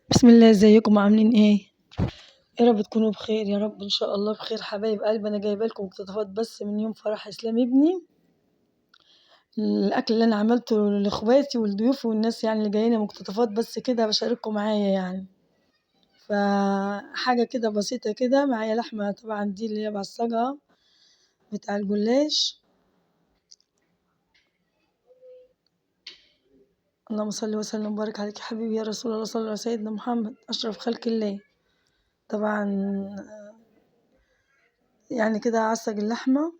بسم الله، ازيكم عاملين ايه؟ يا رب تكونوا بخير، يا رب ان شاء الله بخير. حبايب قلبي، انا جايبه لكم مقتطفات بس من يوم فرح اسلام ابني. الاكل اللي انا عملته لاخواتي والضيوف والناس يعني اللي جايين، مقتطفات بس كده بشارككم معايا يعني. فحاجه كده بسيطه كده. معايا لحمه طبعا، دي اللي هي بعصجها بتاع الجلاش. اللهم صل وسلم وبارك عليك يا حبيبي يا رسول الله. صلى على سيدنا محمد اشرف خلق الله. طبعا يعني كده اعصج اللحمه.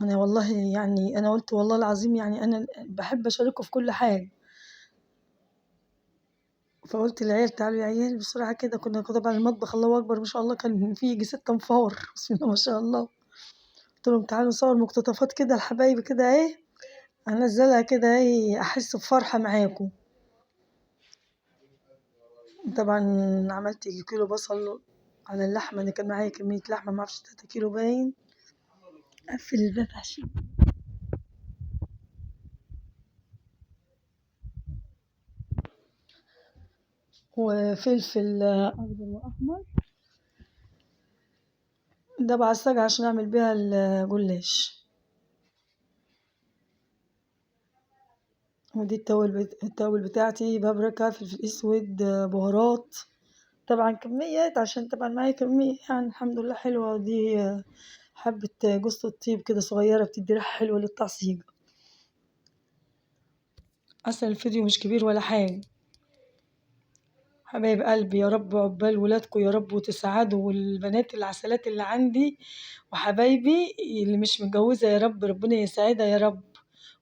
أنا والله يعني أنا قُلت والله العظيم يعني أنا باحب أشاركه في كل حاجة. فقُلت للعيال تعالوا يا عيال بسرعة كده. كنا طبعًا المطبخ الله أكبر ما شاء الله كان فيه ييجي 6 أنفار بسم الله ما شاء الله. قُلت لهم تعالوا نصوّر مقتطفات كده لحبايبي كده إيه، أنزّلها كده إيه أحس بفرحة معاكم. طبعًا عملت كيلو بصل على اللحمة، أنا كان معايا كمية لحمة ما أعرفش 3 كيلو باين. قفّل الباب عشان وفلفل أخضر وأحمر. ده بعصّجها عشان أعمل بيها الجلاش. ودي التوابل بتاعتي بابريكا، فلفل أسود، بهارات. طبعًا كميات عشان طبعًا معايا كمية يعني الحمد لله حلوة. ودي حبة جوزة الطيب كده صغيرة بتدي ريحة حلوة للتعصيجة. أصلًا الفيديو مش كبير ولا حاجة. حبايب قلبي يا رب عقبال ولادكم يا رب وتسعدوا، والبنات العسلات اللي عندي وحبايبي اللي مش متجوزة يا رب ربنا يسعدها يا رب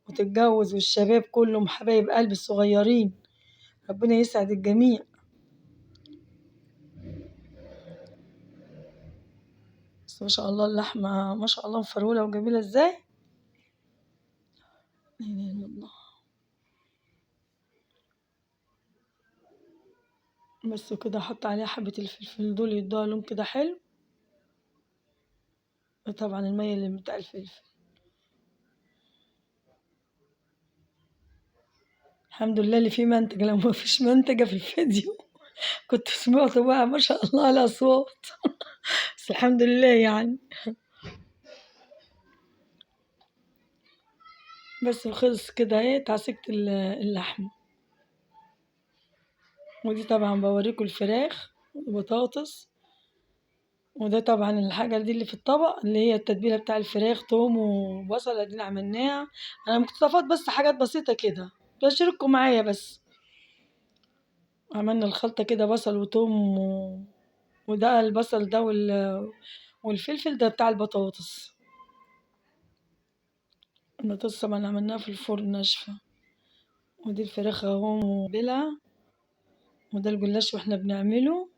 وتتجوز، والشباب كلهم حبايب قلبي الصغيرين ربنا يسعد الجميع. بس ما شاء الله اللحمة ما شاء الله مفرولة وجميلة ازاي. لا إله إلا الله. بس كده احط عليها حبة الفلفل دول يدوها لون كده حلو. وطبعا المية اللي بتاع الفلفل. الحمد لله اللي فيه منتج، لو ما فيش منتجة في الفيديو كنت سمعته بقى ما شاء الله الأصوات بس الحمد لله يعني. بس خلص كده ايه تعسكت اللحمة. ودي طبعا بوريكم الفراخ والبطاطس. وده طبعا الحاجة دي اللي في الطبق اللي هي التتبيلة بتاع الفراخ، توم وبصل ادينا عملناها. انا مقتطفات بس حاجات بسيطة كده بشارككم معايا بس. عملنا الخلطة كده بصل وتوم وده البصل ده والفلفل ده بتاع البطاطس. البطاطس طبعا عملناها في الفرن ناشفة. ودي الفراخ اهو بلا. وده الجلاش واحنا بنعمله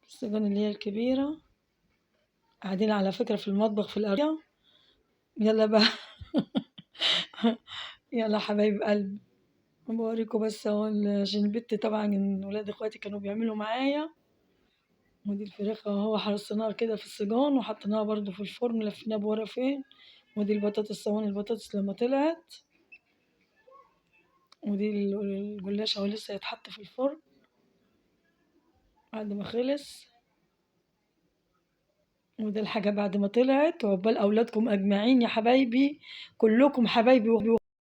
السجان اللي هي الكبيرة. قاعدين على فكرة في المطبخ في الأرضية. يلا بقى يلا حبايب قلبي بوريكم بس اهو عشان البت طبعا ولاد اخواتي كانوا بيعملوا معايا. ودي الفراخ اهو حرصناها كده في السجان وحطيناها برضو في الفرن لفيناها بورقتين. ودي البطاطس صواني البطاطس لما طلعت. ودي الجلاش اهو لسه هيتحط في الفرن بعد ما خلص. وده الحاجة بعد ما طلعت. وعقبال أولادكم أجمعين يا حبايبي كلكم حبايبي.